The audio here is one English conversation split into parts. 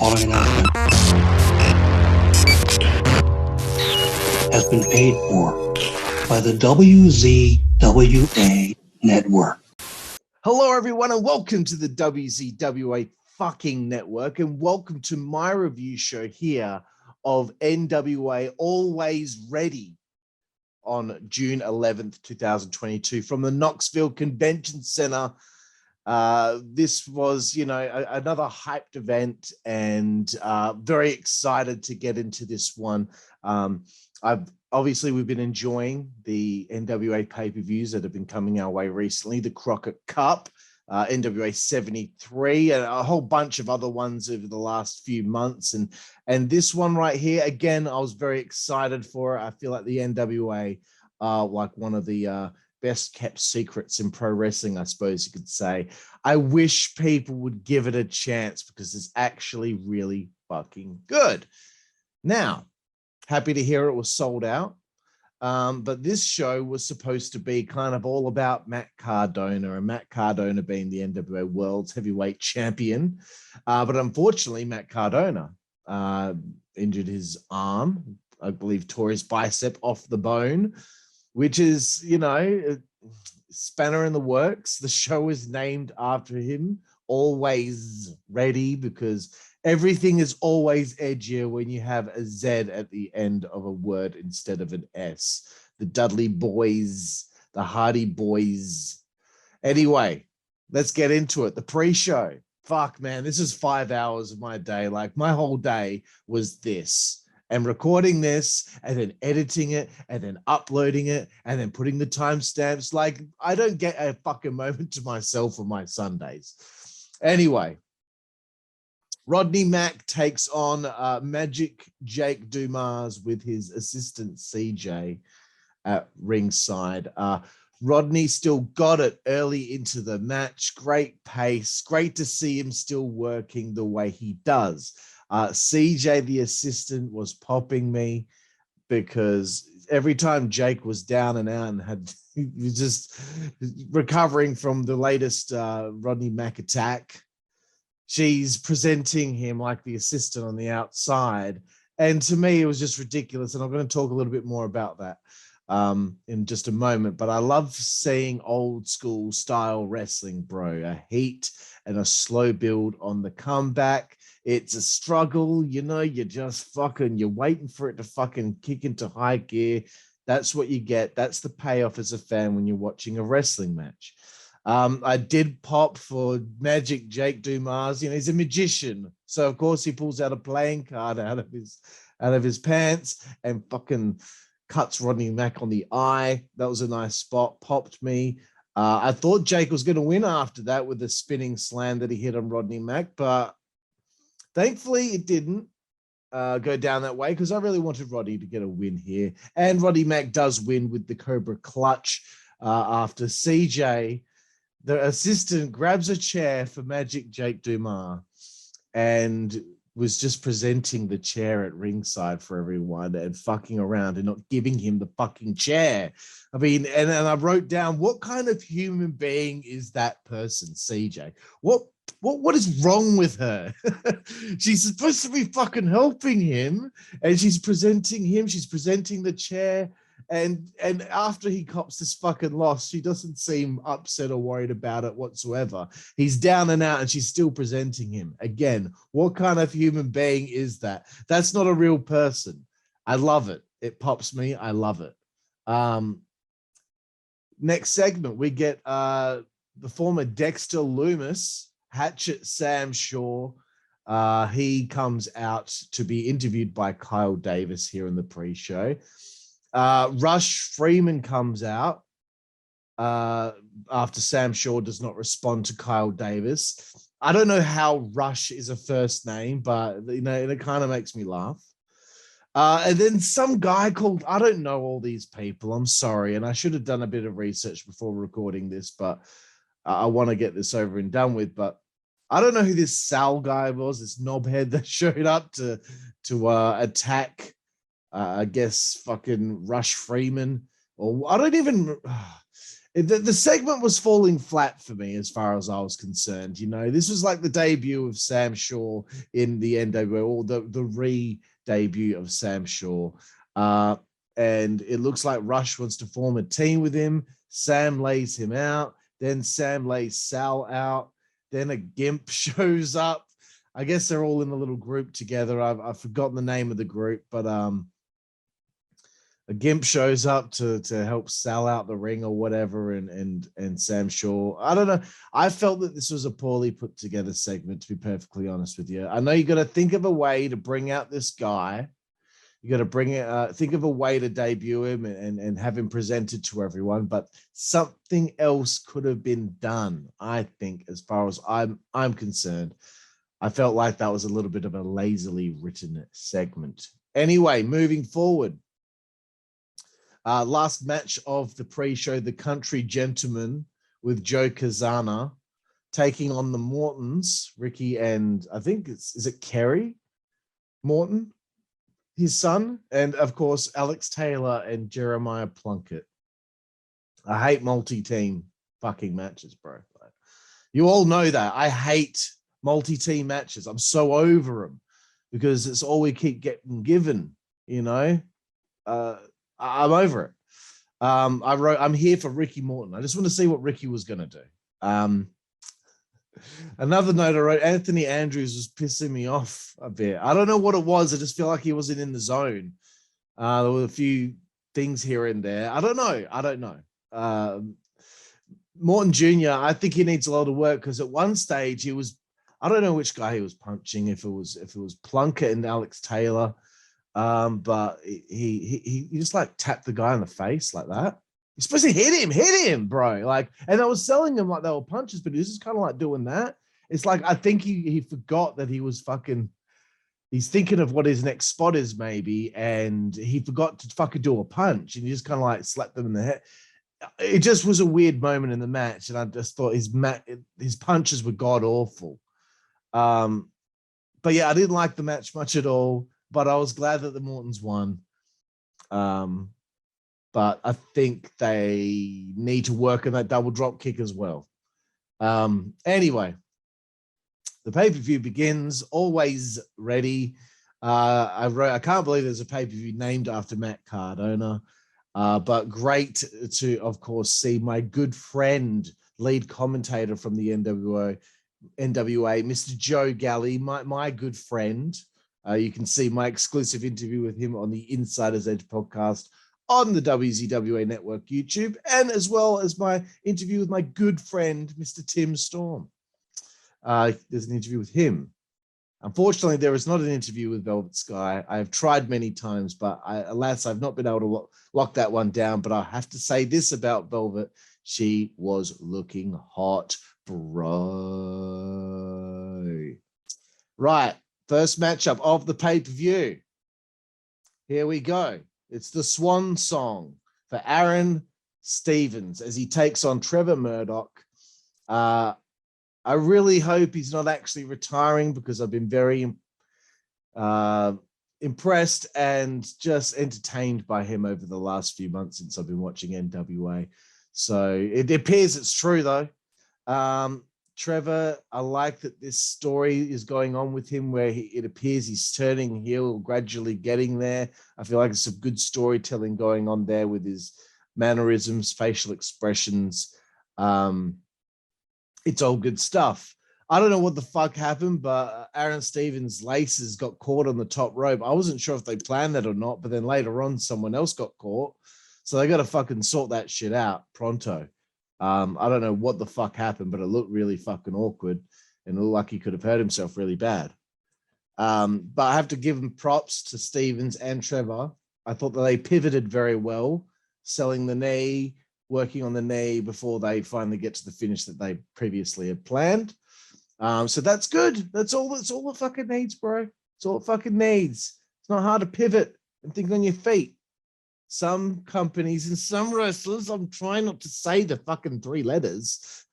following announcement has been paid for by the WZWA network. Hello, everyone, and welcome to the WZWA fucking network, and welcome to my review show here of NWA Alwayz Ready on June 11th, 2022 from the Knoxville Convention Center. This was, another hyped event, and very excited to get into this one. We've been enjoying the NWA pay-per-views that have been coming our way recently, the Crockett Cup, NWA 73, and a whole bunch of other ones over the last few months. And this one right here, again, I was very excited for it. I feel like the NWA are like one of the best kept secrets in pro wrestling, I suppose you could say. I wish people would give it a chance because it's actually really fucking good. Now, happy to hear it was sold out. But this show was supposed to be kind of all about Mack Cardona, and Mack Cardona being the NWA World's Heavyweight Champion. But unfortunately, Mack Cardona injured his arm, I believe tore his bicep off the bone, which is, a spanner in the works. The show is named after him, Alwayz Ready, because everything is always edgier when you have a Z at the end of a word instead of an S. The Dudley Boys, the Hardy Boys. Anyway, let's get into it. The pre-show. Fuck, man, this is 5 hours of my day. Like, my whole day was this. And recording this, and then editing it, and then uploading it, and then putting the timestamps. Like, I don't get a fucking moment to myself on my Sundays. Anyway, Rodney Mack takes on Magic Jake Dumas with his assistant CJ at ringside. Rodney still got it early into the match. Great pace. Great to see him still working the way he does. CJ, the assistant, was popping me because every time Jake was down and out and he was just recovering from the latest Rodney Mack attack, she's presenting him like the assistant on the outside. And to me, it was just ridiculous. And I'm going to talk a little bit more about that in just a moment. But I love seeing old school style wrestling, bro. A heat and a slow build on the comeback. It's a struggle, you're just you're waiting for it to fucking kick into high gear. That's what you get. That's the payoff as a fan when you're watching a wrestling match. I did pop for Magic Jake Dumas. He's a magician. So of course he pulls out a playing card out of his pants and fucking cuts Rodney Mack on the eye. That was a nice spot. Popped me. I thought Jake was going to win after that with the spinning slam that he hit on Rodney Mack, but thankfully it didn't go down that way because I really wanted Rodney to get a win here. And Rodney Mack does win with the Cobra Clutch after CJ, the assistant, grabs a chair for Magic Jake Dumas and was just presenting the chair at ringside for everyone and fucking around and not giving him the fucking chair. I mean, and I wrote down, what kind of human being is that person, CJ? What is wrong with her? She's supposed to be fucking helping him, and she's presenting the chair. And after he cops this fucking loss, she doesn't seem upset or worried about it whatsoever. He's down and out and she's still presenting him. Again, what kind of human being is that? That's not a real person. I love it. It pops me. I love it. Next segment, we get the former Dexter Lumis, Hatchet Sam Shaw. He comes out to be interviewed by Kyle Davis here in the pre-show. Rush Freeman comes out after Sam Shaw does not respond to Kyle Davis. I don't know how Rush is a first name, but it kind of makes me laugh. And then some guy called, I don't know all these people, I'm sorry, and I should have done a bit of research before recording this, but I want to get this over and done with. But I don't know who this Sal guy was, this knobhead that showed up to attack I guess fucking Rush Freeman, or I don't even. The segment was falling flat for me as far as I was concerned. You know, this was like the debut of Sam Shaw in the NWA, or the re-debut of Sam Shaw. And it looks like Rush wants to form a team with him. Sam lays him out. Then Sam lays Sal out. Then a Gimp shows up. I guess they're all in a little group together. I've forgotten the name of the group, but a Gimp shows up to help Sal out the ring or whatever, and Sam Shaw. I don't know. I felt that this was a poorly put together segment, to be perfectly honest with you. I know you got to think of a way to bring out this guy. You got to bring it. Think of a way to debut him and have him presented to everyone. But something else could have been done, I think, as far as I'm concerned. I felt like that was a little bit of a lazily written segment. Anyway, moving forward. Last match of the pre-show, the Country Gentlemen with Joe Cazana taking on the Mortons, Ricky and I think is it Kerry Morton, his son, and of course Alex Taylor and Jeremiah Plunkett. I hate multi-team fucking matches, bro. You all know that. I hate multi-team matches. I'm so over them because it's all we keep getting given, you know. I'm over it. I'm here for Ricky Morton. I just want to see what Ricky was going to do. Another note I wrote, Anthony Andrews was pissing me off a bit. I don't know what it was. I just feel like he wasn't in the zone. There were a few things here and there. I don't know. Morton Jr., I think he needs a lot of work because at one stage he was, I don't know which guy he was punching, if it was Plunkett and Alex Taylor. But he just like tapped the guy in the face like that. You're supposed to hit him, bro. Like, and I was selling him like they were punches, but he was just kind of like doing that. It's like, I think he forgot that he was fucking, he's thinking of what his next spot is maybe, and he forgot to fucking do a punch, and he just kind of like slapped them in the head. It just was a weird moment in the match, and I just thought his punches were god awful. But yeah, I didn't like the match much at all. But I was glad that the Mortons won. But I think they need to work on that double drop kick as well. Anyway, the pay-per-view begins, always ready. I can't believe there's a pay-per-view named after Matt Cardona. But great to, of course, see my good friend, lead commentator from the NWA, Mr. Joe Galley, my good friend. You can see my exclusive interview with him on the Insider's Edge podcast on the WZWA Network YouTube, and as well as my interview with my good friend, Mr. Tim Storm. There's an interview with him. Unfortunately, there is not an interview with Velvet Sky. I have tried many times, but alas, I've not been able to lock that one down. But I have to say this about Velvet. She was looking hot, bro. Right. First matchup of the pay-per-view. Here we go. It's the swan song for Aron Stevens as he takes on Trevor Murdoch. I really hope he's not actually retiring because I've been very impressed and just entertained by him over the last few months since I've been watching NWA. So it appears it's true, though. Trevor, I like that this story is going on with him where it appears he's turning heel, gradually getting there. I feel like it's some good storytelling going on there with his mannerisms, facial expressions. It's all good stuff. I don't know what the fuck happened, but Aron Stevens' laces got caught on the top rope. I wasn't sure if they planned that or not, but then later on, someone else got caught. So they got to fucking sort that shit out pronto. I don't know what the fuck happened, but it looked really fucking awkward and it looked like he could have hurt himself really bad. But I have to give him props to Stevens and Trevor. I thought that they pivoted very well, selling the knee, working on the knee before they finally get to the finish that they previously had planned. So that's good. That's all it fucking needs, bro. It's all it fucking needs. It's not hard to pivot and think on your feet. Some companies and some wrestlers, I'm trying not to say the fucking 3 letters.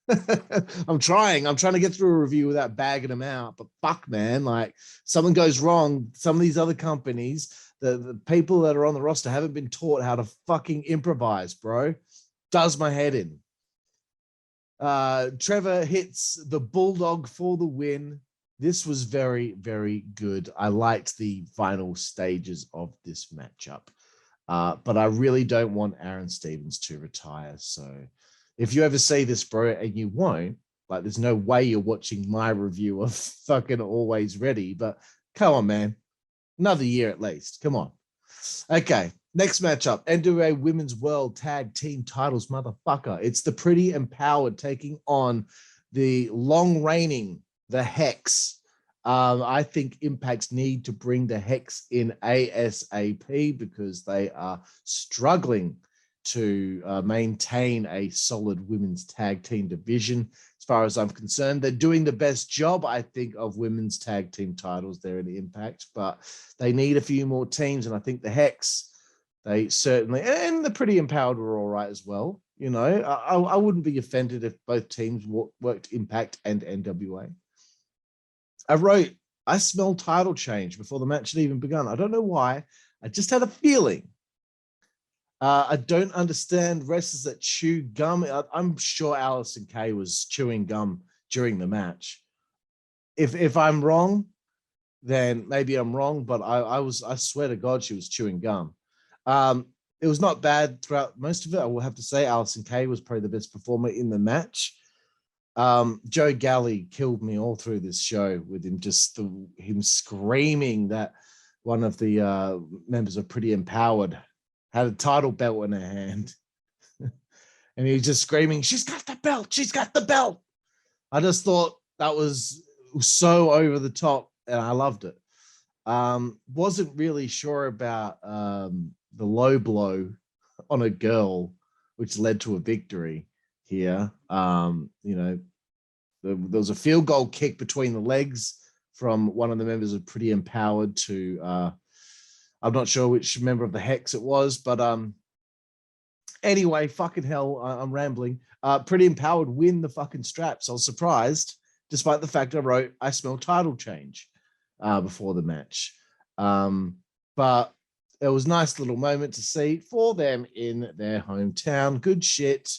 I'm trying to get through a review without bagging them out, but fuck, man, like something goes wrong. Some of these other companies, the people that are on the roster haven't been taught how to fucking improvise, bro. Does my head in. Trevor hits the Bulldog for the win. This was very, very good. I liked the final stages of this matchup. But I really don't want Aaron Stevens to retire. So if you ever see this, bro, and you won't, like, there's no way you're watching my review of fucking Always Ready. But come on, man. Another year at least. Come on. Okay. Next matchup, NWA Women's World Tag Team Titles, motherfucker. It's the Pretty Empowered taking on the long reigning, the Hex. I think Impact's need to bring the Hex in ASAP because they are struggling to maintain a solid women's tag team division. As far as I'm concerned, they're doing the best job, I think, of women's tag team titles there in Impact, but they need a few more teams, and I think the Hex, they certainly, and the Pretty Empowered were all right as well. You know, I wouldn't be offended if both teams worked Impact and NWA. I wrote, I smell title change before the match had even begun. I don't know why. I just had a feeling. I don't understand wrestlers that chew gum. I'm sure Allison Kay was chewing gum during the match. If I'm wrong, then maybe I'm wrong, but I swear to God, she was chewing gum. It was not bad throughout most of it. I will have to say Allison Kay was probably the best performer in the match. Joe Galley killed me all through this show with him him screaming that one of the members of Pretty Empowered had a title belt in her hand. And he was just screaming, she's got the belt, she's got the belt. I just thought that was so over the top, and I loved it. Wasn't really sure about the low blow on a girl, which led to a victory here. You know, there was a field goal kick between the legs from one of the members of Pretty Empowered to, I'm not sure which member of the Hex it was, but anyway, fucking hell, I'm rambling. Pretty Empowered win the fucking straps. I was surprised, despite the fact I wrote, I smell title change before the match. But it was a nice little moment to see for them in their hometown. Good shit.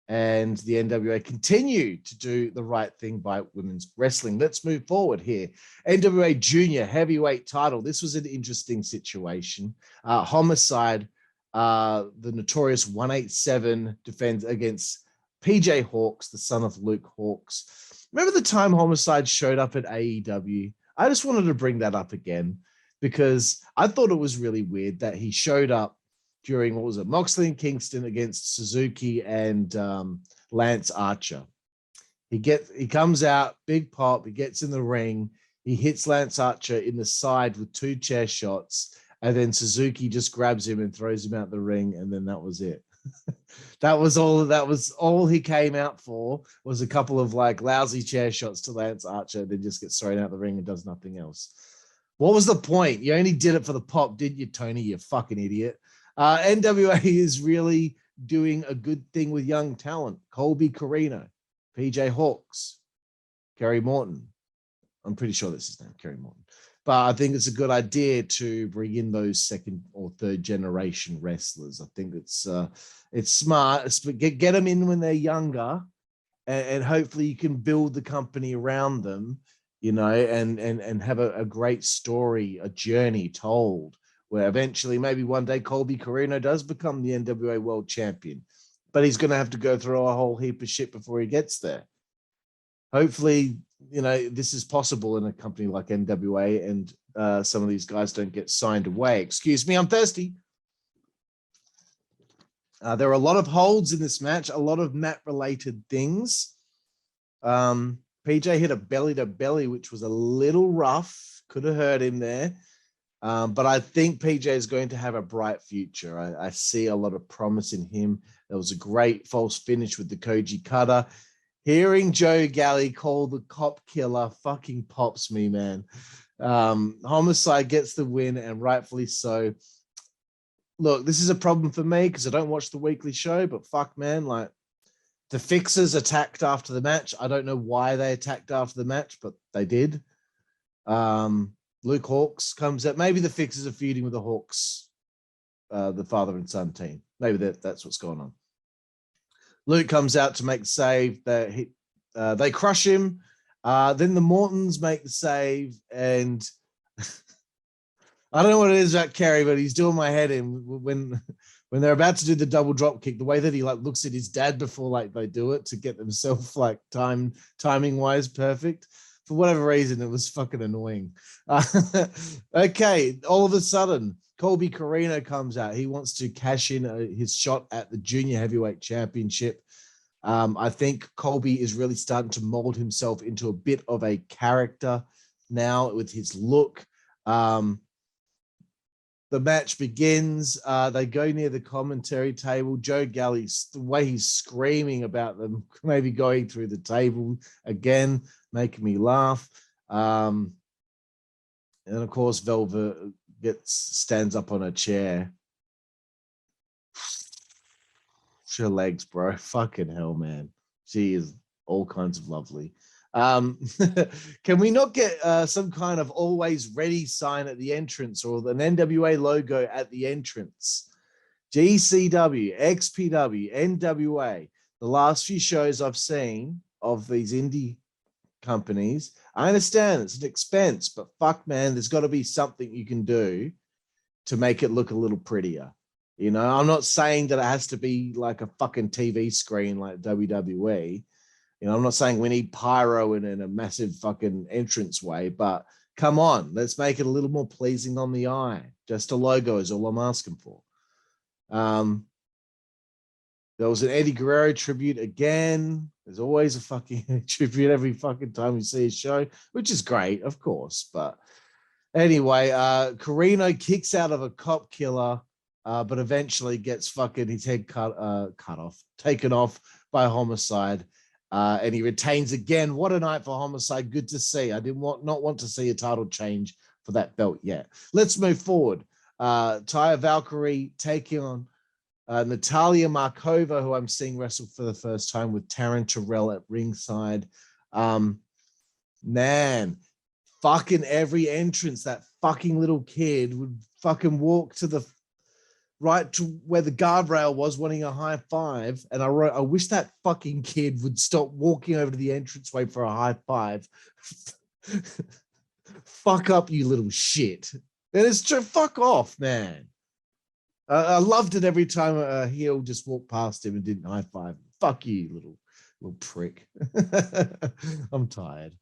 And the NWA continue to do the right thing by women's wrestling. Let's move forward here. NWA Junior Heavyweight title. This was an interesting situation. Homicide, the notorious 187, defends against PJ Hawx, the son of Luke Hawx. Remember the time Homicide showed up at AEW? I just wanted to bring that up again because I thought it was really weird that he showed up during, what was it, Moxley and Kingston against Suzuki and Lance Archer. He comes out, big pop, he gets in the ring, he hits Lance Archer in the side with 2 chair shots, and then Suzuki just grabs him and throws him out the ring, and then that was it. That was all he came out for, was a couple of like lousy chair shots to Lance Archer, then just gets thrown out the ring and does nothing else. What was the point? You only did it for the pop, didn't you, Tony? You fucking idiot. NWA is really doing a good thing with young talent. Colby Corino, PJ Hawx, Kerry Morton. I'm pretty sure that's his name, Kerry Morton. But I think it's a good idea to bring in those 2nd or 3rd generation wrestlers. I think it's smart. Get them in when they're younger, and hopefully you can build the company around them, you know, and have a great story, a journey told, where eventually maybe one day Colby Corino does become the NWA World Champion, but he's going to have to go through a whole heap of shit before he gets there. Hopefully, you know, this is possible in a company like NWA, and some of these guys don't get signed away. Excuse me, I'm thirsty. There are a lot of holds in this match, a lot of mat-related things. PJ hit a belly-to-belly, which was a little rough. Could have hurt him there. But I think PJ is going to have a bright future. I see a lot of promise in him. There was a great false finish with the Koji cutter. Hearing Joe Galley call the cop killer fucking pops me, man. Homicide gets the win, and rightfully so. Look, this is a problem for me because I don't watch the weekly show, but fuck, man, like, the Fixers attacked after the match. I don't know why they attacked after the match, but they did. Luke Hawx comes out. Maybe the Fixers are feuding with the Hawks, the father and son team. Maybe that's what's going on. Luke comes out to make the save. They crush him. Then the Mortons make the save, and I don't know what it is about Kerry, but he's doing my head in when they're about to do the double drop kick. The way that he like looks at his dad before like they do it to get themselves like timing wise perfect. For whatever reason, it was fucking annoying. Okay, all of a sudden, Colby Corino comes out. He wants to cash in his shot at the junior heavyweight championship. I think Colby is really starting to mold himself into a bit of a character now with his look. The match begins. They go near the commentary table. Joe Galli's, the way he's screaming about them, maybe going through the table again, making me laugh. And of course, Velvet stands up on a chair. Her legs, bro. Fucking hell, man. She is all kinds of lovely. Can we not get some kind of always ready sign at the entrance or an NWA logo at the entrance? GCW, XPW, NWA. The last few shows I've seen of these indie companies, I understand it's an expense, but fuck, man, there's got to be something you can do to make it look a little prettier. You know, I'm not saying that it has to be like a fucking TV screen like WWE. You know, I'm not saying we need pyro in a massive fucking entranceway, but come on, let's make it a little more pleasing on the eye. Just a logo is all I'm asking for. There was an Eddie Guerrero tribute again. There's always a fucking tribute every fucking time you see a show, which is great, of course. But anyway, Corino kicks out of a cop killer, but eventually gets fucking his head taken off by Homicide. And he retains again. What a night for Homicide. Good to see. I did not want to see a title change for that belt yet. Let's move forward. Taya Valkyrie taking on Natalia Markova, who I'm seeing wrestle for the first time with Taryn Terrell at ringside. Man, fucking every entrance, that fucking little kid would fucking walk to the right to where the guardrail was, wanting a high five. And I wrote, I wish that fucking kid would stop walking over to the entranceway for a high five. Fuck up, you little shit. And it's true. Fuck off, man. I loved it every time a heel just walked past him and didn't high five. Fuck you, little prick. I'm tired.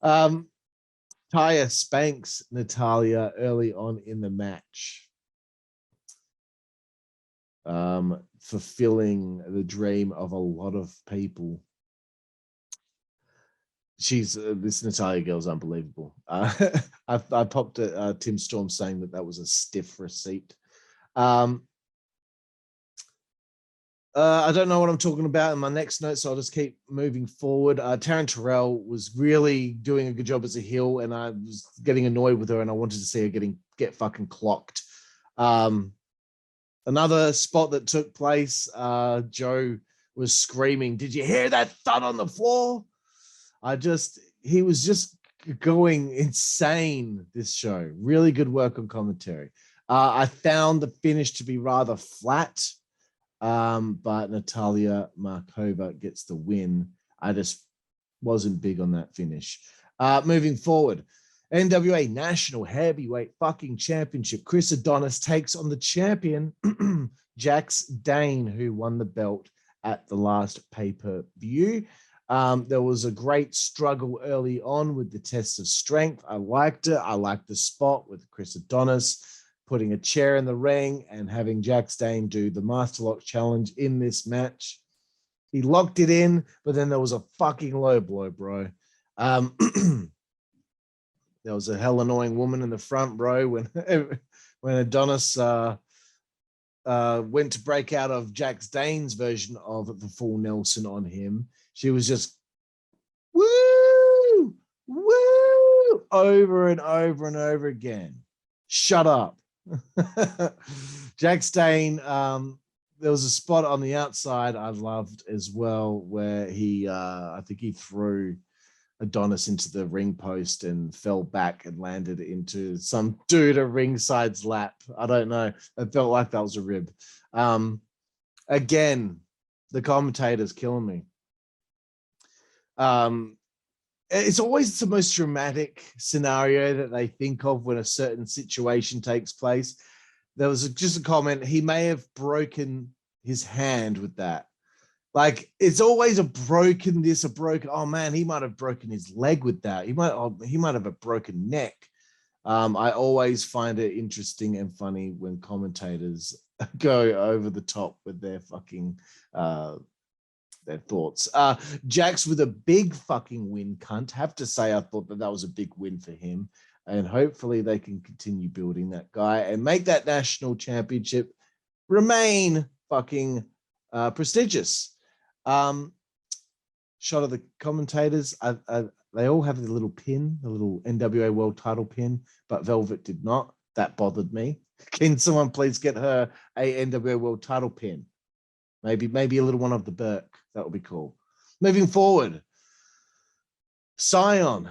Taya spanks Natalia early on in the match. Fulfilling the dream of a lot of people. She's this Natalia girl's unbelievable. I popped at Tim Storm saying that was a stiff receipt. I don't know what I'm talking about in my next note, so I'll just keep moving forward. Taryn Terrell was really doing a good job as a heel, and I was getting annoyed with her, and I wanted to see her get fucking clocked. Another spot that took place, Joe was screaming, "Did you hear that thud on the floor?" He was just going insane this show. Really good work on commentary. I found the finish to be rather flat, but Natalia Markova gets the win. I just wasn't big on that finish. Moving forward, NWA National Heavyweight fucking Championship. Chris Adonis takes on the champion, Jax Dane, who won the belt at the last pay-per-view. There was a great struggle early on with the test of strength. I liked it. I liked the spot with Chris Adonis putting a chair in the ring and having Jax Dane do the Master Lock challenge in this match. He locked it in, but then there was a fucking low blow, bro. There was a hell annoying woman in the front row when Adonis went to break out of Jax Dane's version of the full Nelson on him. She was just woo, woo, over and over and over again. Shut up. Jax Dane, there was a spot on the outside I loved as well where I think he threw Adonis into the ring post and fell back and landed into some dude at ringside's lap. I don't know. It felt like that was a rib. Again, The commentator's killing me. It's always the most dramatic scenario that they think of when a certain situation takes place. There was just a comment, he may have broken his hand with that. Like, it's always a broken, oh man, he might have broken his leg with that. He might have a broken neck. I always find it interesting and funny when commentators go over the top with their fucking their thoughts. Jax with a big fucking win, cunt. Have to say, I thought that was a big win for him, and hopefully they can continue building that guy and make that national championship remain fucking prestigious. Shot of the commentators. They all have the little pin, the little NWA World Title pin, but Velvet did not. That bothered me. Can someone please get her a NWA World Title pin? Maybe a little one of the Burke. That would be cool. Moving forward, Cyon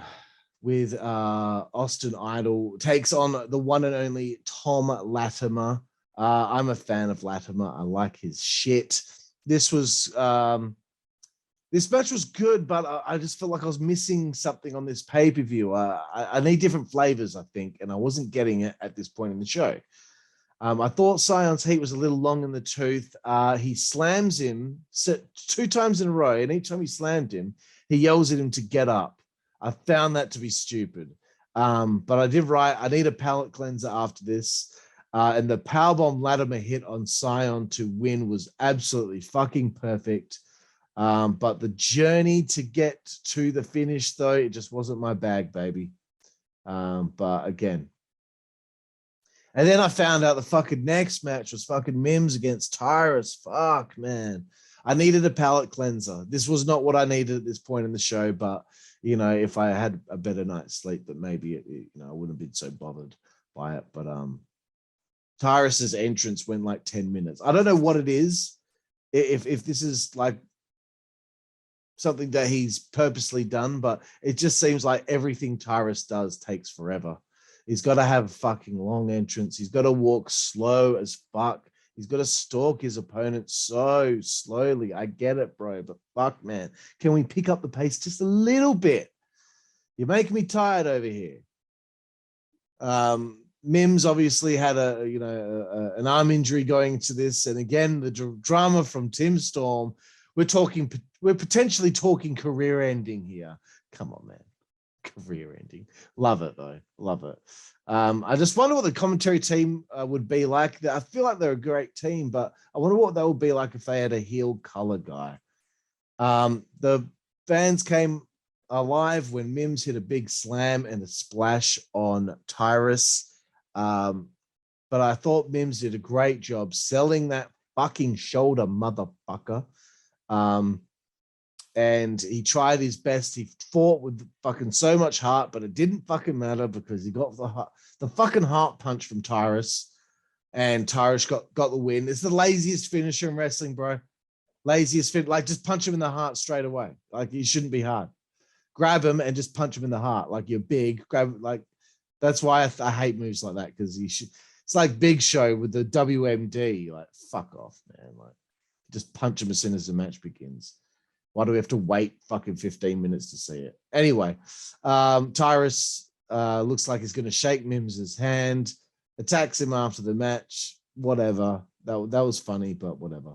with Austin Idol takes on the one and only Thom Latimer. I'm a fan of Latimer. I like his shit. This match was good, but I just felt like I was missing something on this pay-per-view. I need different flavors, I think, and I wasn't getting it at this point in the show. I thought Cyon's heat was a little long in the tooth. He slams him 2 times in a row, and each time he slammed him, he yells at him to get up. I found that to be stupid. But I did write, I need a palate cleanser after this. And the powerbomb Latimer hit on Cyon to win was absolutely fucking perfect. But the journey to get to the finish, though, it just wasn't my bag, baby. But again. And then I found out the fucking next match was fucking Mims against Tyrus. Fuck, man. I needed a palate cleanser. This was not what I needed at this point in the show, but, you know, if I had a better night's sleep, that maybe, I wouldn't have been so bothered by it. But Tyrus's entrance went like 10 minutes. I don't know what it is. If this is like something that he's purposely done, but it just seems like everything Tyrus does takes forever. He's got to have a fucking long entrance. He's got to walk slow as fuck. He's got to stalk his opponent so slowly. I get it, bro, but fuck, man. Can we pick up the pace just a little bit? You're making me tired over here. Mims obviously had an arm injury going into this, and again the drama from Tim Storm. We're potentially talking career ending here. Come on, man. Career ending. Love it, though. Love it. I just wonder what the commentary team would be like. I feel like they're a great team, but I wonder what they would be like if they had a heel color guy. The fans came alive when Mims hit a big slam and a splash on Tyrus. But I thought Mims did a great job selling that fucking shoulder, motherfucker. And he tried his best. He fought with fucking so much heart, but it didn't fucking matter because he got the fucking heart punch from Tyrus, and Tyrus got the win. It's the laziest finisher in wrestling, bro. Laziest fit. Like, just punch him in the heart straight away. Like, it shouldn't be hard. Grab him and just punch him in the heart. Like, you're big. Grab, like, that's why I hate moves like that, because it's like Big Show with the WMD. Like, fuck off, man. Like, just punch him as soon as the match begins. Why do we have to wait fucking 15 minutes to see it? Anyway, Tyrus looks like he's going to shake Mims's hand, attacks him after the match. Whatever. That was funny, but whatever.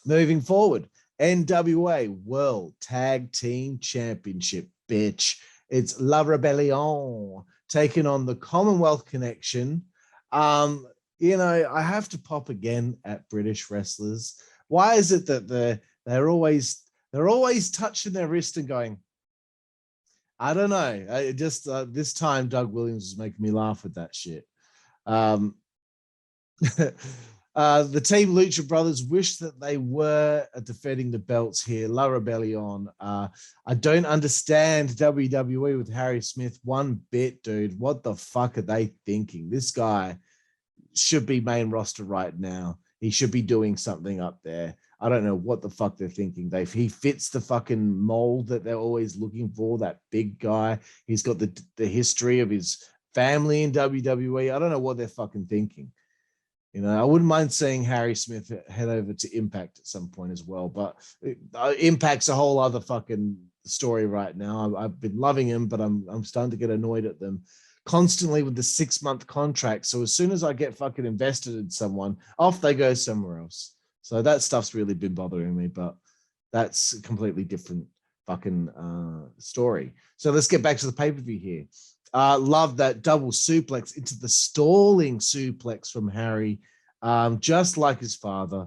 Moving forward, NWA World Tag Team Championship, bitch. It's La Rebellion taking on the Commonwealth Connection. I have to pop again at British wrestlers. Why is it that they're always touching their wrist and going, I don't know. This time Doug Williams was making me laugh with that shit. The Team Lucha Brothers wish that they were defending the belts here. La Rebellion. I don't understand WWE with Harry Smith one bit, dude. What the fuck are they thinking? This guy should be main roster right now. He should be doing something up there. I don't know what the fuck they're thinking. He fits the fucking mold that they're always looking for, that big guy. He's got the history of his family in WWE. I don't know what they're fucking thinking. You know, I wouldn't mind seeing Harry Smith head over to Impact at some point as well, but Impact's a whole other fucking story right now. I've been loving him, but I'm starting to get annoyed at them constantly with the 6-month contract. So as soon as I get fucking invested in someone, off they go somewhere else. So that stuff's really been bothering me, but that's a completely different fucking story. So let's get back to the pay-per-view here. Love that double suplex into the stalling suplex from Harry, just like his father.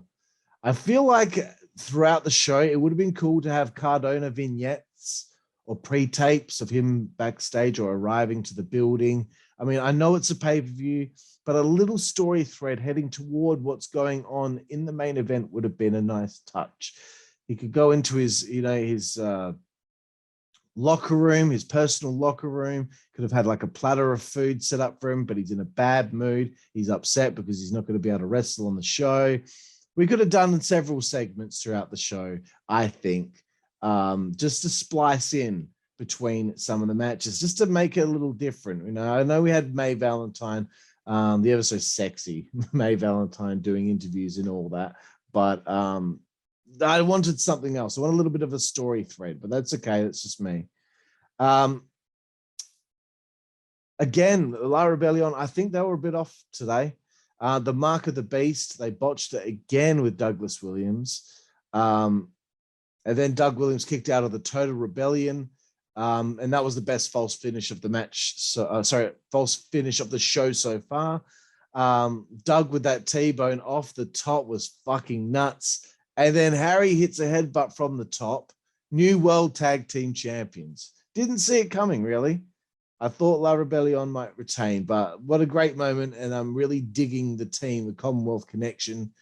I feel like throughout the show, it would have been cool to have Cardona vignettes or pre-tapes of him backstage or arriving to the building. I mean, I know it's a pay-per-view, but a little story thread heading toward what's going on in the main event would have been a nice touch. He could go into his, his locker room, his personal locker room, could have had like a platter of food set up for him, but he's in a bad mood. He's upset because he's not going to be able to wrestle on the show. We could have done several segments throughout the show, I think, just to splice in between some of the matches, just to make it a little different. You know, I know we had May Valentine, the ever so sexy May Valentine doing interviews and all that, but I wanted something else. I want a little bit of a story thread, but that's okay. That's just me. Again, La Rebellion, I think they were a bit off today. The Mark of the Beast, they botched it again with Douglas Williams. And then Doug Williams kicked out of the Total Rebellion. And that was the best false finish of the match. So, false finish of the show so far. Doug with that T-bone off the top was fucking nuts. And then Harry hits a headbutt from the top. New World Tag Team Champions. Didn't see it coming, really. I thought La Rebellion might retain, but what a great moment. And I'm really digging the team, the Commonwealth connection.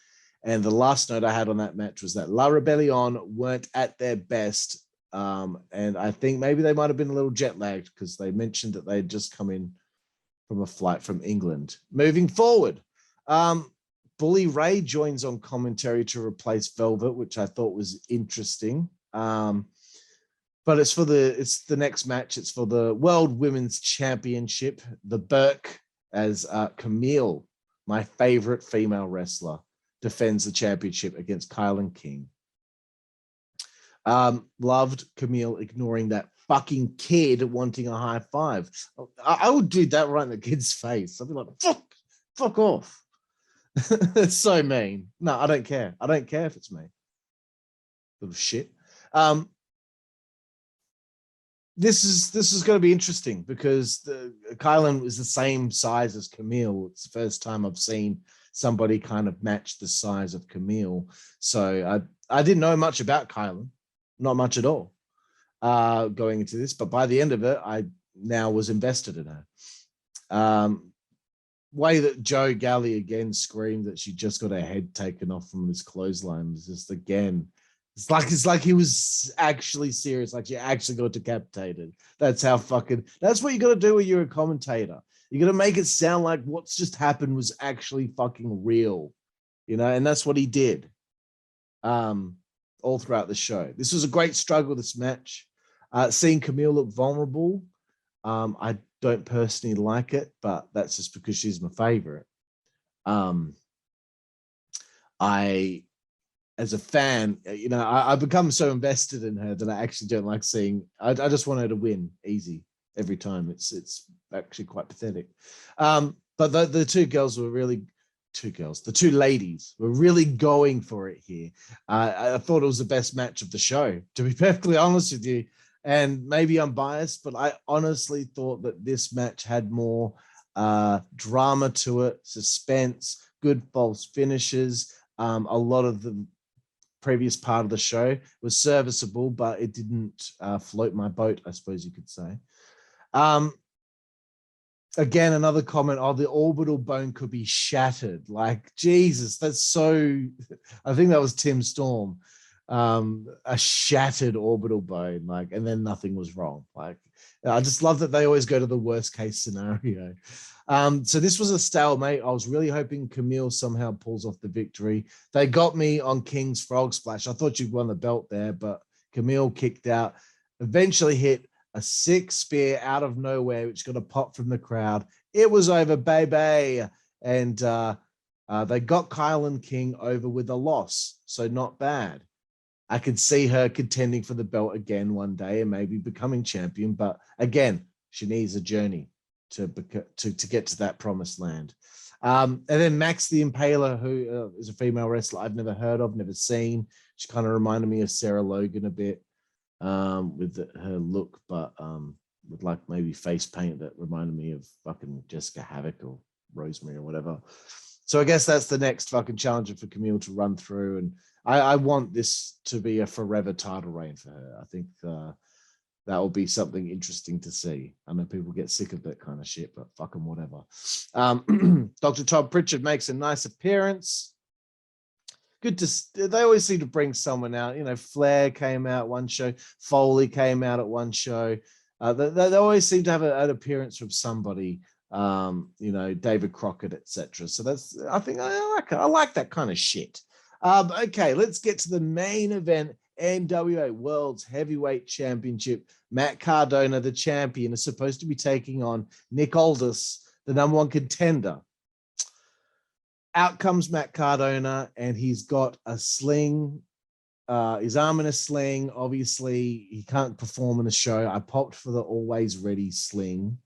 And the last note I had on that match was that La Rebellion weren't at their best. And I think maybe they might have been a little jet lagged because they mentioned that they'd just come in from a flight from England. Moving forward, Bully Ray joins on commentary to replace Velvet, which I thought was interesting. But it's the next match. It's for the World Women's Championship. The Burke as Camille, my favorite female wrestler, defends the championship against Kylan King. Loved Camille ignoring that fucking kid wanting a high five. I would do that right in the kid's face. I'd be like, fuck off. It's so mean. No, I don't care. I don't care if it's me. Little shit. This is going to be interesting because Kylan is the same size as Camille. It's the first time I've seen somebody kind of match the size of Camille. So I didn't know much about Kylan, not much at all, going into this. But by the end of it, I now was invested in her. Way that Joe Galley again screamed that she just got her head taken off from this clothesline was just again. It's like he was actually serious, like she actually got decapitated. That's what you got to do when you're a commentator. You got to make it sound like what's just happened was actually fucking real, and that's what he did all throughout the show. This was a great struggle, this match. Seeing Camille look vulnerable, I don't personally like it, but that's just because she's my favorite. As a fan, I've become so invested in her that I actually don't like seeing. I just want her to win easy every time. It's actually quite pathetic. But the two girls were really the two ladies were really going for it here. I thought it was the best match of the show, to be perfectly honest with you. And maybe I'm biased, but I honestly thought that this match had more drama to it, suspense, good false finishes. A lot of the previous part of the show was serviceable, but it didn't float my boat, I suppose you could say. Again, another comment, the orbital bone could be shattered. Like, Jesus, that's so... I think that was Tim Storm. A shattered orbital bone, and then nothing was wrong. I just love that they always go to the worst case scenario. So this was a stalemate. I was really hoping Camille somehow pulls off the victory. They got me on King's Frog Splash. I thought you'd won the belt there, but Camille kicked out, eventually hit a 6 spear out of nowhere, which got a pop from the crowd. It was over, baby. And They got Kylan King over with a loss, so not bad. I could see her contending for the belt again one day and maybe becoming champion. But again, she needs a journey to get to that promised land. And then Max the Impaler, who is a female wrestler I've never heard of, never seen. She kind of reminded me of Sarah Logan a bit with her look, but with like maybe face paint that reminded me of fucking Jessica Havoc or Rosemary or whatever. So I guess that's the next fucking challenger for Camille to run through. And I want this to be a forever title reign for her. I think that will be something interesting to see. I know people get sick of that kind of shit, but fucking whatever. Dr. Todd Pritchard makes a nice appearance. They always seem to bring someone out. You know, Flair came out one show. Foley came out at one show. They always seem to have an appearance from somebody. You know, David Crockett, etc. So I think I like that kind of shit. Okay, let's get to the main event. NWA World's Heavyweight Championship. Matt Cardona, the champion, is supposed to be taking on Nick Aldis, the #1 contender. Out comes Matt Cardona, and he's got a sling, his arm in a sling. Obviously, he can't perform in the show. I popped for the always ready sling.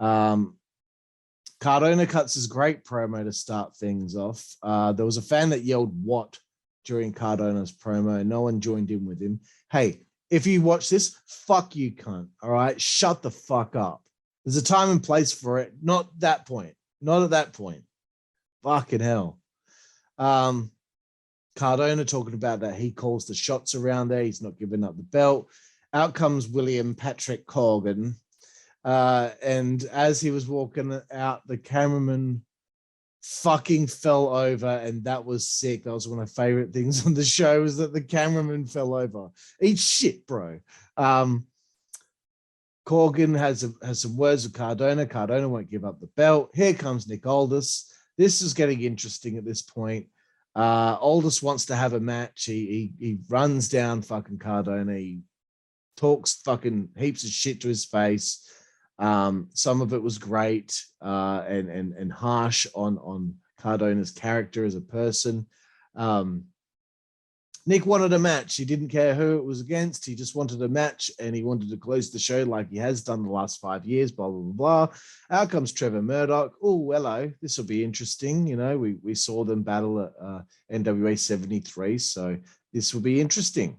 Cardona cuts his great promo to start things off. There was a fan that yelled "what" during Cardona's promo, and no one joined in with him. Hey, if you watch this, fuck you, cunt. All right, shut the fuck up. There's a time and place for it. Not that point. Not at that point. Fucking hell. Cardona talking about that he calls the shots around there. He's not giving up the belt. Out comes William Patrick Corgan. And as he was walking out, the cameraman fucking fell over, and that was sick. That was one of my favorite things on the show, is that the cameraman fell over. Eat shit, bro. Corgan has some words with Cardona. Cardona won't give up the belt. Here comes Nick Aldis. This is getting interesting at this point. Aldis wants to have a match. He runs down fucking Cardona. He talks fucking heaps of shit to his face. Some of it was great and harsh on Cardona's character as a person. Nick wanted a match. He didn't care who it was against. He just wanted a match, and he wanted to close the show like he has done the last 5 years, blah, blah, blah, blah. Out comes Trevor Murdoch. Oh, hello. This will be interesting. You know, we saw them battle at NWA 73, so this will be interesting.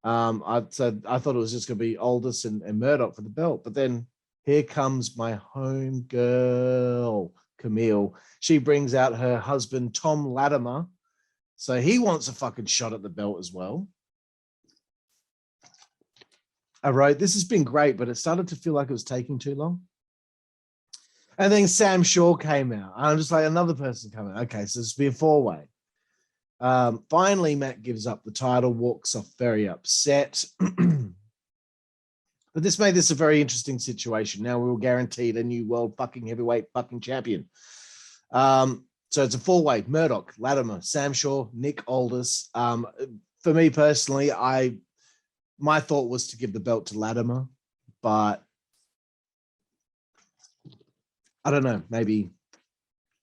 I thought it was just going to be Aldis and Murdoch for the belt, but then here comes my home girl, Camille. She brings out her husband, Thom Latimer. So he wants a fucking shot at the belt as well. All right, this has been great, but it started to feel like it was taking too long. And then Sam Shaw came out. I'm just like, another person coming. Okay, so this will be a four-way. Finally, Matt gives up the title, walks off very upset. But this made this a very interesting situation. Now we were guaranteed a new world fucking heavyweight fucking champion. So it's a four-way: Murdoch, Latimer, Sam Shaw, Nick Aldis. For me personally, my thought was to give the belt to Latimer, but I don't know, maybe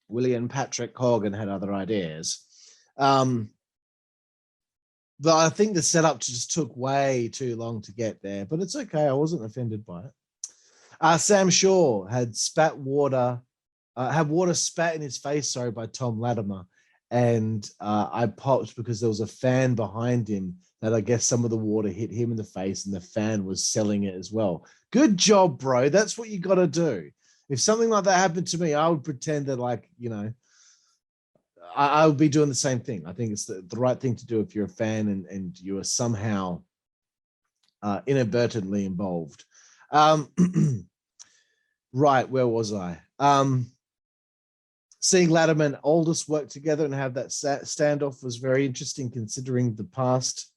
William Patrick Corgan had other ideas. But I think the setup just took way too long to get there, but it's okay. I wasn't offended by it. Sam Shaw had water spat in his face, by Thom Latimer. And I popped because there was a fan behind him that I guess some of the water hit him in the face, and the fan was selling it as well. Good job, bro. That's what you got to do. If something like that happened to me, I would pretend that, like, you know, I would be doing the same thing. I think it's the right thing to do if you're a fan and you are somehow inadvertently involved. Right, where was I? Seeing Latimer and Aldis work together and have that standoff was very interesting, considering the past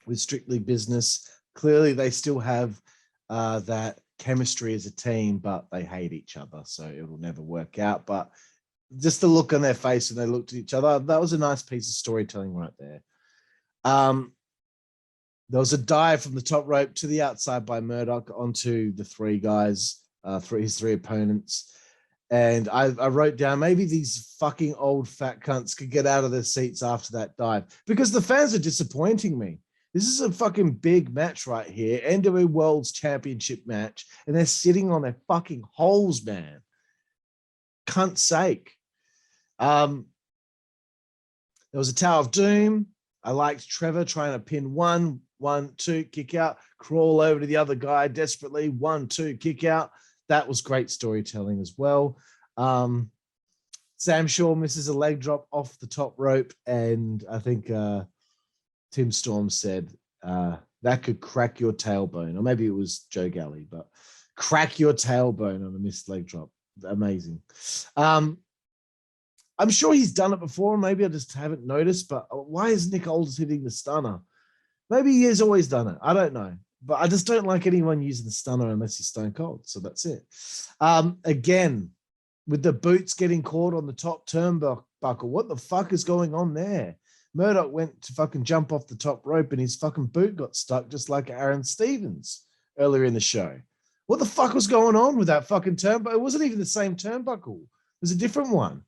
with Strictly Business. Clearly, they still have that chemistry as a team, but they hate each other, so it will never work out. But just the look on their face when they looked at each other, that was a nice piece of storytelling right there. There was a dive from the top rope to the outside by Murdoch onto the three guys, his three opponents. And I wrote down, maybe these fucking old fat cunts could get out of their seats after that dive, because the fans are disappointing me. This is a fucking big match right here, NWA World's Championship match, and they're sitting on their fucking holes, man. Cunt's sake. There was a Tower of Doom. I liked Trevor trying to pin 1, 1, 2, kick out, crawl over to the other guy desperately, 1, 2, kick out. That was great storytelling as well. Sam Shaw misses a leg drop off the top rope, and I think Tim Storm said that could crack your tailbone, or maybe it was Joe Galley, but crack your tailbone on a missed leg drop. Amazing. I'm sure he's done it before. Maybe I just haven't noticed, but why is Nick Aldis hitting the stunner? Maybe he has always done it. I don't know. But I just don't like anyone using the stunner unless he's stone cold. So that's it. Again, with the boots getting caught on the top turnbuckle, what the fuck is going on there? Murdoch went to fucking jump off the top rope and his fucking boot got stuck just like Aaron Stevens earlier in the show. What the fuck was going on with that fucking turnbuckle? It wasn't even the same turnbuckle. It was a different one.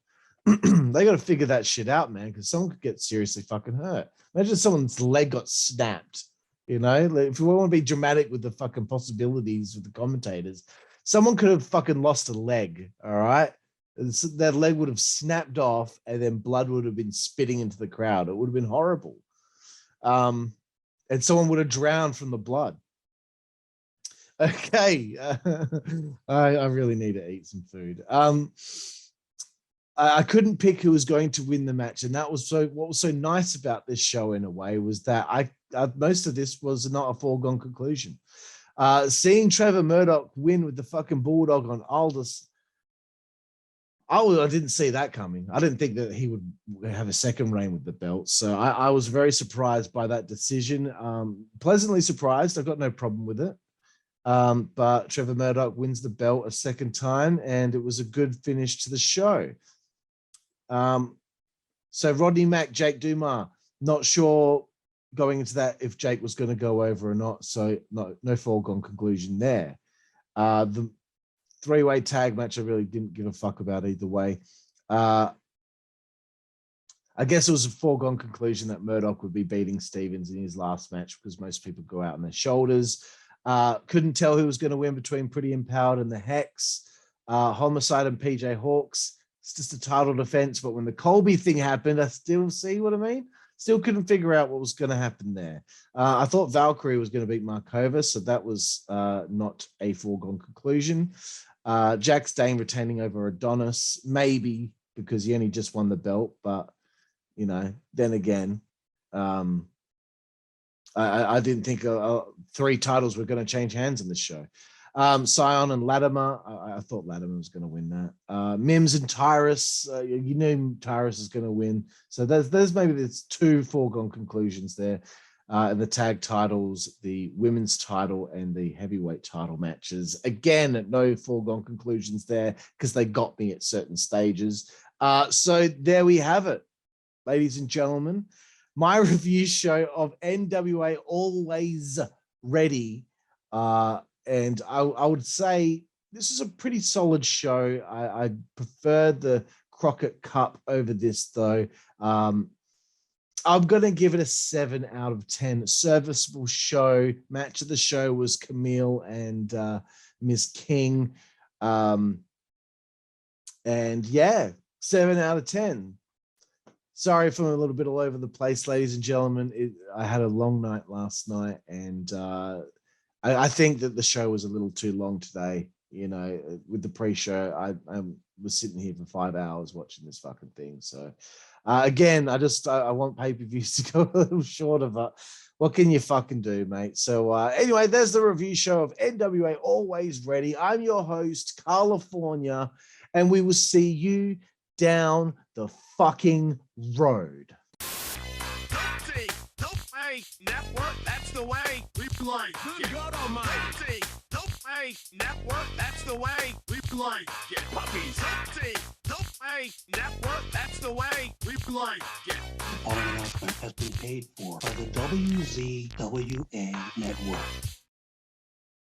They got to figure that shit out, man, because someone could get seriously fucking hurt. Imagine if someone's leg got snapped. You know, if we want to be dramatic with the fucking possibilities with the commentators, someone could have fucking lost a leg, all right? That leg would have snapped off and then blood would have been spitting into the crowd. It would have been horrible. And someone would have drowned from the blood. Okay. I really need to eat some food. I couldn't pick who was going to win the match, and that was what was so nice about this show in a way was that most of this was not a foregone conclusion. Seeing Trevor Murdoch win with the fucking bulldog on Aldis, I didn't see that coming. I didn't think that he would have a second reign with the belt, so I was very surprised by that decision. Pleasantly surprised. I've got no problem with it. But Trevor Murdoch wins the belt a second time, and it was a good finish to the show. So Rodney, Mack, Jake Dumas, not sure going into that if Jake was going to go over or not. So no foregone conclusion there. The three-way tag match, I really didn't give a fuck about either way. I guess it was a foregone conclusion that Murdoch would be beating Stevens in his last match because most people go out on their shoulders. Couldn't tell who was going to win between Pretty Empowered and the Hex. Homicide and PJ Hawx. It's just a title defense, but when the Colby thing happened, I still see what I mean. Still couldn't figure out what was going to happen there. I thought Valkyrie was going to beat Markova, so that was not a foregone conclusion. Jax Dane retaining over Adonis, maybe because he only just won the belt, but you know, then again, I didn't think 3 titles were going to change hands in this show. Cyon and Latimer, I thought Latimer was going to win that. Mims and Tyrus, you knew Tyrus is going to win. So there's maybe 2 foregone conclusions there. And the tag titles, the women's title and the heavyweight title matches. Again, no foregone conclusions there because they got me at certain stages. So there we have it, ladies and gentlemen. My review show of NWA Alwayz Ready. And I would say this is a pretty solid show. I preferred the Crockett Cup over this, though. I'm going to give it a 7 out of 10. Serviceable show. Match of the show was Camille and Miss King. And yeah, 7 out of 10. Sorry if I'm a little bit all over the place, ladies and gentlemen. I had a long night last night, and I think that the show was a little too long today. You know, with the pre-show, I was sitting here for 5 hours watching this fucking thing. So, again, I want pay-per-views to go a little shorter, but what can you fucking do, mate? So, anyway, there's the review show of NWA Alwayz Ready. I'm your host, California, and we will see you down the fucking road. Network, that's the way we play. Good God Almighty. Dope Network, that's the way we play. Get puppies. Dope Network, that's the way we play. Get. The following announcement has been paid for by the WZWA Network.